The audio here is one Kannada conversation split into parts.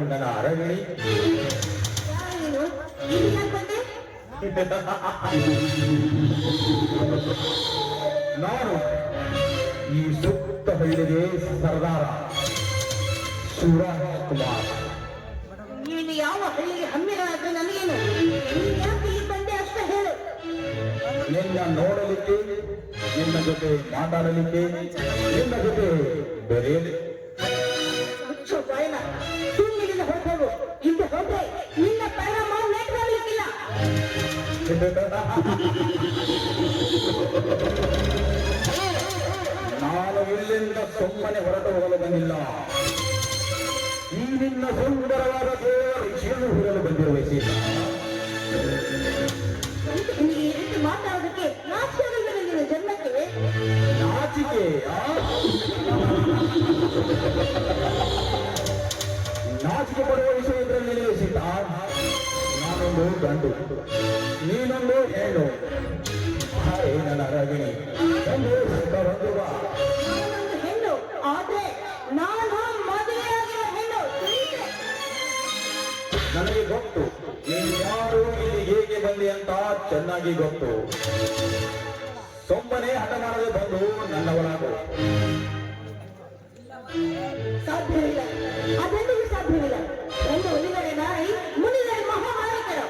ನನ್ನ ಅರಗಿಣಿ ನಾನು ಈ ಸುತ್ತ ಹಳ್ಳಿಗೆ ಸರ್ದಾರ ಶಿವರಾಜಕುಮಾರ್. ನೀನು ಯಾವ ಹಳ್ಳಿಗೆ ಹಮ್ಮಿರಾದ್ರೆ ನನಗೇನು? ಯಾಕೆ ಈ ಬಂದೆ ಅಷ್ಟ ಹೇಳು. ನಿನ್ನ ನೋಡಲಿಕ್ಕೆ, ನಿನ್ನ ಜೊತೆ ಮಾತಾಡಲಿಕ್ಕೆ, ನಿನ್ನ ಜೊತೆ ಬೆರೆಯಲಿ. ಸುಮ್ಮನಿಂದ ಹೊರಟೋಗು. ಹಿಂದೆ ಹೋದ್ರೆ ನಿನ್ನ ಪರಿಣಾಮ ನೆಟ್ಕೊಳ್ಳಿಕ್ಕಿಲ್ಲ. ನಾನು ಇಲ್ಲಿಂದ ಸುಮ್ಮನೆ ಹೊರಟು ಹೋಗಲು ಬಂದಿಲ್ಲ. ಈ ನಿನ್ನ ಸುಂದರವಾದ ದೇವರ ವಿಷಯವನ್ನು ಹೊರಲು ಬಂದಿರುವ ಸೀತ. ಮಾತಾಡೋದಕ್ಕೆ ನಾಚಿಕೆ ನಿನ್ನ ಜನ್ಮಕ್ಕೆ. ನಾಚಿಕೆ ನಾಚಿಕೆ ಪಡುವ ವಿಷಯ ಇದರಲ್ಲಿ ಸೀತಾ. ನಾನೊಂದು ಗಂಡು, ನೀನೊಂದು ಹೆಣ್ಣು. ಹಾಯ್ ನನ್ನ ರಗಿಣಿ, ಒಂದು ಬಂಧುವ. ನಾನೊಂದು ಹೆಣ್ಣು, ಆದ್ರೆ ನಾನು ಮದುವೆಯಾಗಿರುವ ಹೆಣ್ಣು. ನನಗೆ ಗೊತ್ತು ನೀನು ಯಾರು, ಇಲ್ಲಿ ಹೇಗೆ ಬಂದಿ ಅಂತ ಚೆನ್ನಾಗಿ ಗೊತ್ತು. ಸುಮ್ಮನೆ ಹಠ ಮಾಡದೆ ಬಂದು ನನ್ನವನಾಗು. ಸಾಧ್ಯವಿಲ್ಲ, ಅದೆಂದಿಗೂ ಸಾಧ್ಯವಿಲ್ಲ. ಒಂದು ಉಳಿದರೆ ನಾಯಿ, ಮುನಿದರೆ ಮಹಾಮಾಲಕರು.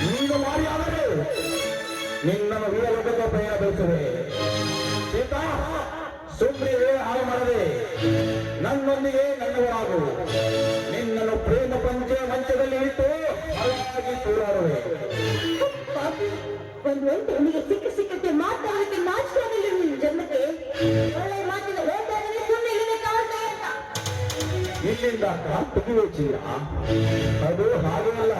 ನೀನು ಮಾರಿಯಾದರೆ ನಿನ್ನನ್ನು ವೀರಲೋಕದ ಪ್ರಯಾಣ ಬೆಳೆಸುವೆ. ಸೀತಾ, ಸುಮ್ಮನೆ ಹಾಳು ಮಾಡದೆ ನನ್ನೊಂದಿಗೆ ನನ್ನವನಾಗು. ನಿನ್ನನ್ನು ಪ್ರೇಮ ಮಂಚದಲ್ಲಿ ಇಟ್ಟು ಹಾಗಾಗಿ ತೂರಾಡುವೆ. ಒಂದು ಹೆಣ್ಣಿಗೆ ಸಿಕ್ಕಂತೆ ಮಾತಾಡಲಿಕ್ಕೆ ನಾಚಿಕೆಯಾಗಲಿಲ್ಲ ನಿನ್ನ ಜನ್ಮಕ್ಕೆ. ಒಳ್ಳೆ ಮಾತಿನ ಹೋದಾಗಲೇ ಸುಮ್ಮನೆ ಇಲ್ಲದೆ ಕಾಣ್ತಾ ಇಲ್ಲ. ಇಲ್ಲಿಂದ ತೆಗೆಯುವ ಚೀರ ಅದು ಹಾಗೆ ಅಲ್ಲ.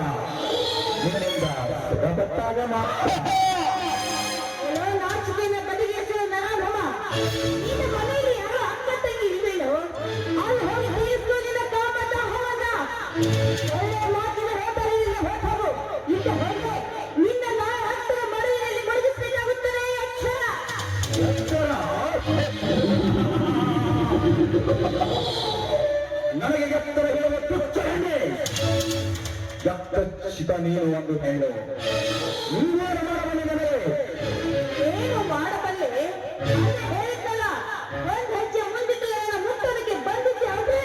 ನಿನ್ನಿಂದ ಸುಖಪಟ್ಟಾಗ ಮಾತ್ರ. ನಾಚಿಕೆಯ ಬದಿಗೆ ಹೆಸರು ನರಾಧಮ. ನಿನ್ನ ಮನೆಯಲ್ಲಿ ಯಾರೋ ಅಕ್ಕ ತಂಗಿ ಇಲ್ವೇನೋ? ಅಲ್ಲಿ ಹೋಗಿ ತೀರಿಸ್ಕೊಂಡಿದ್ದ ಕಾಮದ ಹೋದ. ಒಳ್ಳೆ ಮಾತಿನ ಹೋದಾಗಲಿಲ್ಲ ಹೋಗು. ಈಗ ಹೊರಗೆ ನಿನ್ನ ನಾಳೆ ಹತ್ತಿರ ಮಡುವಿನಲ್ಲಿ ಮಡಗಿಸಬೇಕಾಗುತ್ತದೆ. ಎಚ್ಚರ. ನನಗೆ ಎತ್ತರ ಹೇಳುವ ತುಚ್ಛ ಹೆಣ್ಣೆ. ಎತ್ತ ನೀನು ಒಂದು ಹೆಣ್ಣು. ನೀವೇನು ಮಾಡಬಲ್ಲೆ ನನಗೆ? ಏನು ಮಾಡಬಲ್ಲೆ? ಹೇಳಿದ್ದಲ್ಲ, ಒಂದು ಹೆಜ್ಜೆ ಮುಂದಿಟ್ಟು ನನ್ನ ಮುಟ್ಟೋದಕ್ಕೆ ಬಂದಿದ್ದೆ ಅಂದ್ರೆ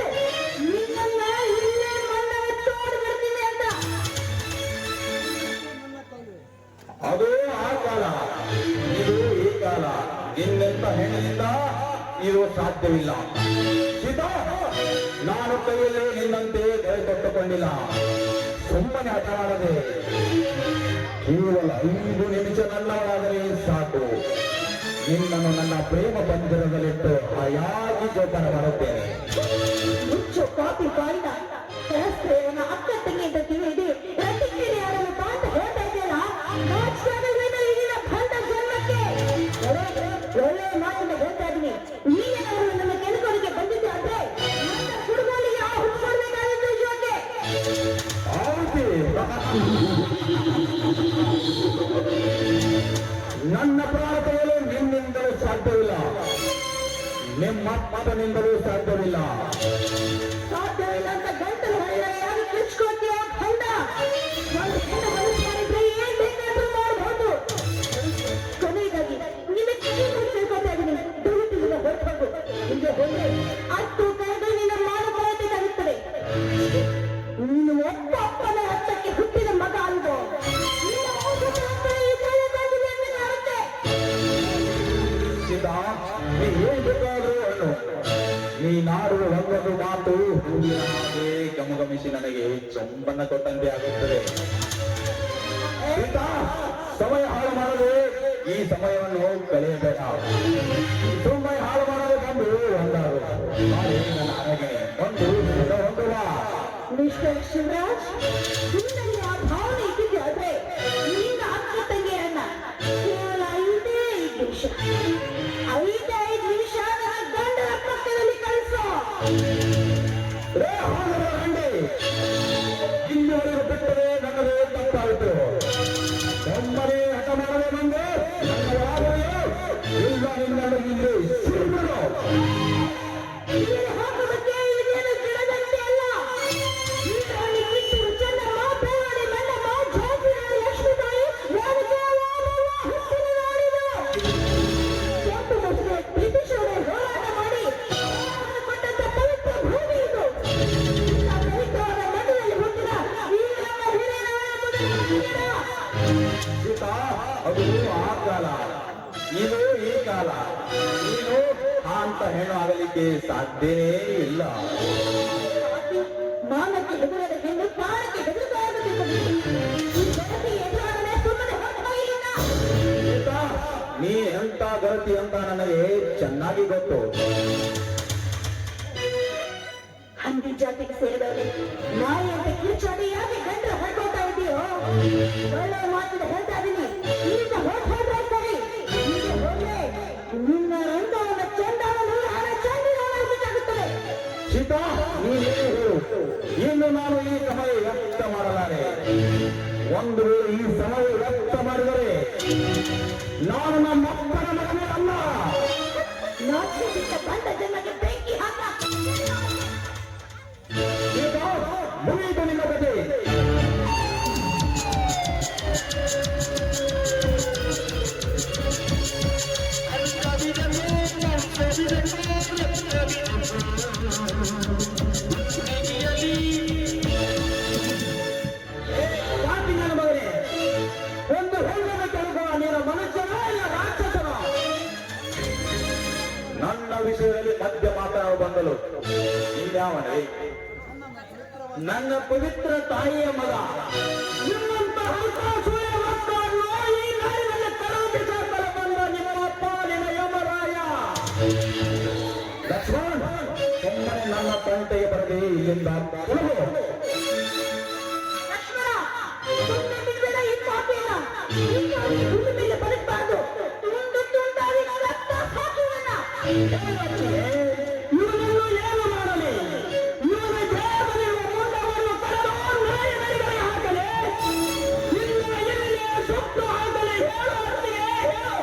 ನಿನ್ನನ್ನ ಇಲ್ಲೇ ಮಣ್ಣನ್ನು ತೋಡಿ ಬಿಡ್ತೀನಿ ಅಂತ. ಅದು ಆ ಕಾಲ, ಇದು ಈ ಕಾಲ. ನಿನ್ನೆಂತ ಹೆಣ್ಣಿನಿಂದ ಇದು ಸಾಧ್ಯವಿಲ್ಲ. ಸೀತಾ, ನಾನು ಕೈಯಲ್ಲಿ ನಿನ್ನಂತೆ ಕೊಟ್ಟುಕೊಂಡಿಲ್ಲ. ಸುಮ್ಮನೆ ಹಠ ಮಾಡದೆ ಕೇವಲ 5 ನಿಮಿಷ ನನ್ನವರಾದರೆ ಸಾಕು. ನಿನ್ನನ್ನು ನನ್ನ ಪ್ರೇಮ ಬಂಧನದಲ್ಲಿಟ್ಟು ಹಾಯಾಗಿ ಜೋಪಾನ ಮಾಡುತ್ತೇನೆ. ಮುಚ್ಚು ಕಾಪಿ ಬಾಯಿನ ಸಹಸ್ರೇವನ ಅಕ್ಕ ತಂಗಿ ಅಂತ ತಿಳಿದು ಪ್ರತಿಕ್ರಿಯೆ ಆಡಲು ಪಾಠ ಹೇಳ್ತಾ ಇದೆಯಲ್ಲ. ನಾಚಿಕೆಯಾಗಲ್ವೇನೋ ಈಗಿನ ಬಂದ ಜನ್ಮಕ್ಕೆ? ಒಳ್ಳೆ ಮಾತನ್ನ ಹೇಳ್ತಾ ಇದೀನಿ. ನೀನೇನಾದ್ರು ನನ್ನ ಕೆಣಕೋಲಿಗೆ ಬಂದಿದ್ದೆ ಅಂದ್ರೆ ನನ್ನ ಸುಡುಗಾಲಿಗೆ ಆ ಹುಡ್ಕೊಡ್ಬೇಕಾಗಿತ್ತು ಯೋಗ್ಯ. ನನ್ನ ಪ್ರಾಣ ತೆಗೆಯಲು ನಿನ್ನಿಂದಲೂ ಸಾಧ್ಯವಿಲ್ಲ, ನಿಮ್ಮಪ್ಪನಿಂದಲೂ ಸಾಧ್ಯವಿಲ್ಲ. ಸಾಧ್ಯವಿಲ್ಲ ಅಂತ ಗಂಟಲು ಹೊಡೆದರೆ ಯಾರು ಕಿಚ್ಕೊಳ್ತೀಯ ಗಂಡ? ಒಂದು ಹೆಣ್ಣು ಮನಸ್ಸು ಮಾಡಿದ್ರೆ ಏನ್ ಬೇಕಾದ್ರೂ ಮಾಡಬಹುದು. ಕೊನೆಯದಾಗಿ ನಿಮಗೆ ತಿಳ್ಕೊತಾ ಇದ್ದೀನಿ. ದುರುಟಿಗೆ ಹೊರಟು ಹಿಂದೆ ಹೋದ್ರೆ ಅಷ್ಟು ಕರೆದು ನಿನ್ನ ಮಾಡಬಹುದಾಗುತ್ತದೆ. ನೀನು ಒಬ್ಬ ಅಪ್ಪನ ಹತ್ತಕ್ಕೆ ಹುಟ್ಟಿದ ಮಗ ಅಲ್ವೋ? ಸೀತಾ, ನೀ ಏನ್ ಬೇಕಾದ್ರೂ ಅನ್ನು. ನೀನಾಡುವ ಒಂದೊಂದು ಮಾತು ಹೂವಿನ ಹಾಗೆ ಗಮಗಮಿಸಿ ನನಗೆ ಚೊಂಬನ್ನ ಕೊಟ್ಟಂತೆ ಆಗುತ್ತದೆ. ಸೀತಾ, ಸಮಯ ಹಾಳು ಮಾಡದೆ ಈ ಸಮಯವನ್ನು ಕಳೆಯಬೇಡ. ಸುಮ್ಮನೆ ಹಾಳು ಮಾಡಲು ಬಂದು ಒಂದಾರು ಮಾಡಿ ನನ್ನ ಅರಗಣೆ ಒಂದು ಹೊಂದುವ. ಮಿಸ್ಟರ್ ಶಿವರಾಜ್, ನಿನ್ನಲ್ಲಿ ಆ ಭಾವನೆ ಇದ್ದಿದ್ದೆ ಆದ್ರೆ ನಿನ್ನ ಅಕ್ಕ ತಂಗಿಯರನ್ನ ಕೇವಲ 5 ನಿಮಿಷ ನನ್ನ ಗಂಡನ ಪಕ್ಕದಲ್ಲಿ ಕಳಿಸೋ. ಇಲ್ಲಿವರೆಗೂ ಬಿಟ್ಟರೆ ನನ್ನದೇ ತಪ್ಪಾಯಿತು. ಒಮ್ಮನೆ ಹಠ ಮಾಡದೆ ಬಂದು ನನ್ನ ಯಾರೆಯೋ ಇಲ್ಲ ನಿನ್ನನ್ನು ಇಲ್ಲಿ ಸಿಡಿಬಿಡು. ಇಲ್ಲಿ ಹಾಕುವುದಕ್ಕೆ ಇದೇನು ಗಿಡದಂತೆ ಅಲ್ಲ. ಇದರಲ್ಲಿ ಕಿತ್ತೂರು ಚೆನ್ನಮ್ಮ, ಬೇವಡಿ ಮಲ್ಲಮ್ಮ, ಝಾನ್ಸಿ ಲಕ್ಷ್ಮೀ ತಾಯಿ, ರಾಣಿಕೆ ವಾಮವ್ವ ಹುಟ್ಟಿನ ನಾಡಿದು. ಕೆಂಪು ಮುಸುರೆ ಬ್ರಿಟಿಷರೇ ಹೋರಾಟ ಮಾಡಿ ಕೊಟ್ಟಂತ ಪವಿತ್ರ ಭೂಮಿ ಇದು. ಇಂಥ ಪವಿತ್ರವಾದ ಮಣ್ಣಿನಲ್ಲಿ ಹುಟ್ಟಿದ ಈ ನಮ್ಮ ಹಿರಿಯರ ಎಂಬುದನ್ನು ಸೀತಾ, ಅದು ಆ ಕಾಲ, ಇದು ಈ ಕಾಲ. ನೀನು ಅಂತ ಹೆಣ್ಣು ಆಗಲಿಕ್ಕೆ ಸಾಧ್ಯವೇ ಇಲ್ಲ. ಮಾನಕ್ಕೆ ಹೆದರದ ಹೆಣ್ಣು ಪ್ರಾಣಕ್ಕೆ ಹೆದರುತ್ತಾಗುತ್ತಿದೆ. ಈ ಜಗತ್ತಿಗೆ ಎದುರಾಗಲೇ ಸುಮ್ಮನೆ ಹೊರಟೋಗಿಲ್ಲ. ಸೀತಾ, ನೀ ಎಂತ ಗರತಿ ಅಂತ ನನಗೆ ಚೆನ್ನಾಗಿ ಗೊತ್ತು. ಹಂದಿ ಜಾತಿಗೆ ಸೇರಿದವರೇ, ನಾಯಿ ಅಂತ ಕಿರ್ಚಾಡಿ ಯಾಕೆ ಗಂಡ್ರ ಹೊರಟೋಗ್ತಾ ಇದೆಯೋ? ಒಳ್ಳೆ ಮಾತಿನ ಹೇಳ್ತಾ ಇದೀನಿ. ಈಗ ಹೋದ್ರೆ ಸರಿ. ಈಗ ಹೋದ್ರೆ ನಿನ್ನ ರಂಗವನ್ನ ಚಂದವನ್ನು ಹಣ ಚಂದಿರುತ್ತದೆ. ಸೀತಾ, ನೀನೇ ಹೇಳು. ಇನ್ನು ನಾನು ಈ ಸಮಯ ವ್ಯಕ್ತ ಮಾಡಲಾರೆ. ಒಂದು ವೇಳೆ ಈ ಸಮಯ ವ್ಯಕ್ತ ಮಾಡಿದರೆ ನಾನು ನಮ್ಮ ಅಪ್ಪನ ಮಗನೇ ಅಲ್ಲ. ನಾಚಿಕೆ ಬಿಟ್ಟ ಬಂದ ಜನ್ಮಕ್ಕೆ ಬೆಂಕಿ ಹಾಕ. ಸೀತಾ, ಮುಗಿಯಿತು ನಿನ್ನ ಕಥೆ. ಪಾಪಿನ ಮಗನೇ, ಒಂದು ಹೆಣ್ಣನ್ನು ಕೆಳಗುವ ನೀನು ಮನುಷ್ಯನ ಇಲ್ಲ ರಾಕ್ಷಸನ? ನನ್ನ ವಿಷಯದಲ್ಲಿ ಮಧ್ಯ ಮಾತಾಡಲು ಬಂದಳು ನೀನ್ಯಾವನೇ? ನನ್ನ ಪವಿತ್ರ ತಾಯಿಯ ಮಗ. ನಿಮ್ಮಂತ ಹಂಸಾಸುರ ಮಕ್ಕಳನ್ನು ಈ ನಾಡಿನಲ್ಲಿ ಕಳುಹಿಸಲು ಬಂದ ನಿಮ್ಮಪ್ಪ ನಿನ್ನ ಯಮರಾಯ. ಲಕ್ಷ್ಮಣ್, ಸುಮ್ಮನೆ ನನ್ನ ತಂಟೆಗೆ ಬರದೆ ಇಲ್ಲಿಂದ ಹೊರಗು. ಲಕ್ಷ್ಮಣ, ಸುಮ್ಮನೆ ಬಿಡಬೇಡ ಈ ಪಾಪಿಯನ್ನ. ಈಗ ಈ ಭೂಮಿ ಮೇಲೆ ಬದುಕಬಾರದು. ತುಂಡು ತುಂಡಾಗಿ ರಕ್ತ ಹಾಕುವನ್ನ. ಇವನನ್ನು ಏನು ಮಾಡಲಿ? ಇವನ ದೇಹದಲ್ಲಿರುವ ಮುಂಡವನ್ನು ಕಳೆದು ನಾಯಿ ನರಿಗಳಿಗೆ ಹಾಕಲಿ? ಇಲ್ಲ ಇಲ್ಲಿಯೇ ಸುಟ್ಟು ಹಾಕಲಿ? ಹೇಳು ಹೊತ್ತಿಗೆ, ಹೇಳು.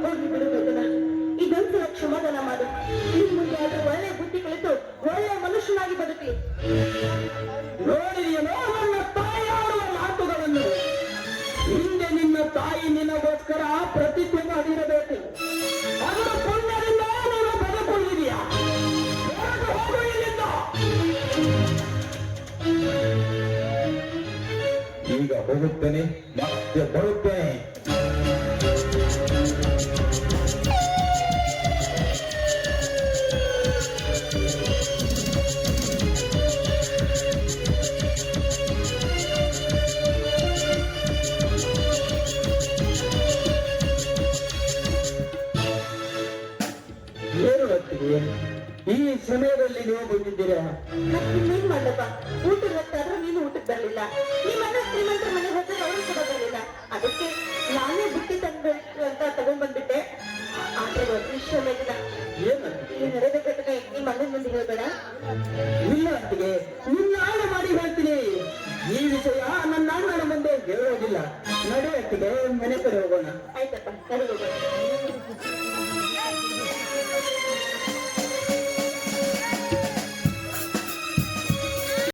ಹೋಗಿ ಬಿಡುವುದನ್ನ ಇದೊಂದು ಕ್ಷಮಾದಾನ ಮಾಡು. ಇನ್ನು ಮುಂದೆ ಅದು ಒಳ್ಳೆ ಬುದ್ಧಿ ಕಲಿತು ಒಳ್ಳೆ ಮನುಷ್ಯನಾಗಿ ಬದುಕಲಿ. ನೋಡಿದೆಯೋ ನನ್ನ ತಾಯಿ ಆಡುವ ಮಾತುಗಳನ್ನು? ಹಿಂದೆ ನಿನ್ನ ತಾಯಿ ನಿನಗೋಸ್ಕರ ಪ್ರತಿಜ್ಞೆ ಮಾಡಿರಬೇಕು. ಅದರ ಪುಣ್ಯದಿಂದ ನೀನು ಬದುಕುಳಿದೆಯಾ? ಹೋಗು ಇಲ್ಲಿಂದ. ಈಗ ಹೋಗುತ್ತೇನೆ, ಮತ್ತೆ ಬರುತ್ತೇನೆ. ಏನು ಹೊತ್ತಿಗೆ ಈ ಸಮಯದಲ್ಲಿ ನೀವು ಬಂದಿದ್ದೀರಾ? ಇನ್ನೇನ್ ಮಾಡ್ಲಪ್ಪ, ಊಟದ ಹೊತ್ತಾದ್ರೂ ನೀನು ಊಟಕ್ಕೆ ಬರಲಿಲ್ಲ. ನಿಮ್ಮನ್ನ ಶ್ರೀಮಂತರ ಮನೆಗೆ ಹೋದ್ರೆ ಅವರು ಕೂಡ ಬರಲಿಲ್ಲ. ಅದಕ್ಕೆ ನಾನೇ ಬುಟ್ಟಿ ತಂದ್ಬೇಕು ಅಂತ ತಗೊಂಡ್ಬಂದ್ಬಿಟ್ಟೆ. ಆದ್ರೆ ಒಂದು ವಿಷಯ ಇಲ್ಲ. ಏನು ಈ ನಡೆದ ಘಟನೆ ನಿಮ್ಮ ಅಣ್ಣನ ಮುಂದೆ ಹೇಳ್ಬೇಡ. ಇಲ್ಲ ಅಂತಿಗೆ, ನಿನ್ನ ಆಣ ಮಾಡಿ ಹೇಳ್ತೀನಿ. ಈ ವಿಷಯ ನನ್ನ ಅಣ್ಣನ ಮುಂದೆ ಹೇಳೋದಿಲ್ಲ. ನಡೆ ಅತ್ತಿಗೆ, ಮನೆ ಕಡೆ ಹೋಗೋಣ. ಆಯ್ತಪ್ಪ, ಸರಿ ಹೋಗೋಣ.